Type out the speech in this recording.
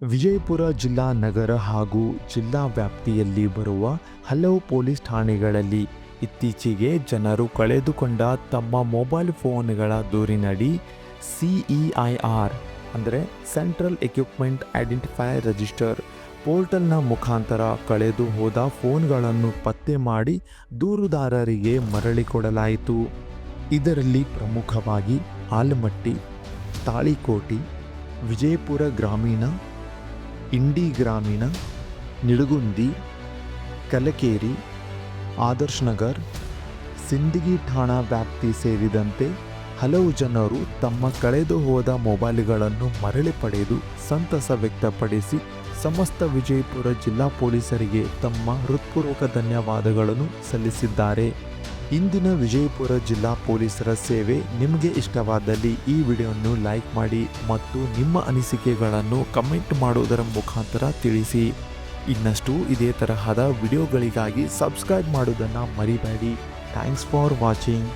ವಿಜಯಪುರ ಜಿಲ್ಲಾ ನಗರ ಹಾಗೂ ಜಿಲ್ಲಾ ವ್ಯಾಪ್ತಿಯಲ್ಲಿ ಬರುವ ಹಲವು ಪೊಲೀಸ್ ಠಾಣೆಗಳಲ್ಲಿ ಇತ್ತೀಚೆಗೆ ಜನರು ಕಳೆದುಕೊಂಡ ತಮ್ಮ ಮೊಬೈಲ್ ಫೋನ್ಗಳ ದೂರಿನಡಿ CEIR ಅಂದರೆ ಸೆಂಟ್ರಲ್ ಎಕ್ವಿಪ್ಮೆಂಟ್ ಐಡೆಂಟಿಫೈಯರ್ ರಿಜಿಸ್ಟರ್ ಪೋರ್ಟಲ್ನ ಮುಖಾಂತರ ಕಳೆದು ಹೋದ ಫೋನ್ಗಳನ್ನು ಪತ್ತೆ ಮಾಡಿ ದೂರುದಾರರಿಗೆ ಮರಳಿಕೊಡಲಾಯಿತು. ಇದರಲ್ಲಿ ಪ್ರಮುಖವಾಗಿ ಆಲಮಟ್ಟಿ, ತಾಳಿಕೋಟಿ, ವಿಜಯಪುರ ಗ್ರಾಮೀಣ, ಇಂಡಿ ಗ್ರಾಮೀಣ, ನಿಡಗುಂದಿ, ಕಲಕೇರಿ, ಆದರ್ಶ್ ನಗರ್, ಸಿಂದಗಿ ಠಾಣಾ ವ್ಯಾಪ್ತಿ ಸೇರಿದಂತೆ ಹಲವು ಜನರು ತಮ್ಮ ಕಳೆದು ಹೋದ ಮೊಬೈಲ್ಗಳನ್ನು ಮರಳಿ ಪಡೆದು ಸಂತಸ ವ್ಯಕ್ತಪಡಿಸಿ ಸಮಸ್ತ ವಿಜಯಪುರ ಜಿಲ್ಲಾ ಪೊಲೀಸರಿಗೆ ತಮ್ಮ ಹೃತ್ಪೂರ್ವಕ ಧನ್ಯವಾದಗಳನ್ನು ಸಲ್ಲಿಸಿದ್ದಾರೆ. ಇಂದಿನ ವಿಜಯಪುರ ಜಿಲ್ಲಾ ಪೊಲೀಸರ ಸೇವೆ ನಿಮಗೆ ಇಷ್ಟವಾದಲ್ಲಿ ಈ ವಿಡಿಯೋವನ್ನು ಲೈಕ್ ಮಾಡಿ ಮತ್ತು ನಿಮ್ಮ ಅನಿಸಿಕೆಗಳನ್ನು ಕಮೆಂಟ್ ಮಾಡುವುದರ ಮುಖಾಂತರ ತಿಳಿಸಿ. ಇನ್ನಷ್ಟು ಇದೇ ತರಹದ ವಿಡಿಯೋಗಳಿಗಾಗಿ ಸಬ್ಸ್ಕ್ರೈಬ್ ಮಾಡುವುದನ್ನು ಮರಿಬೇಡಿ. Thanks for watching.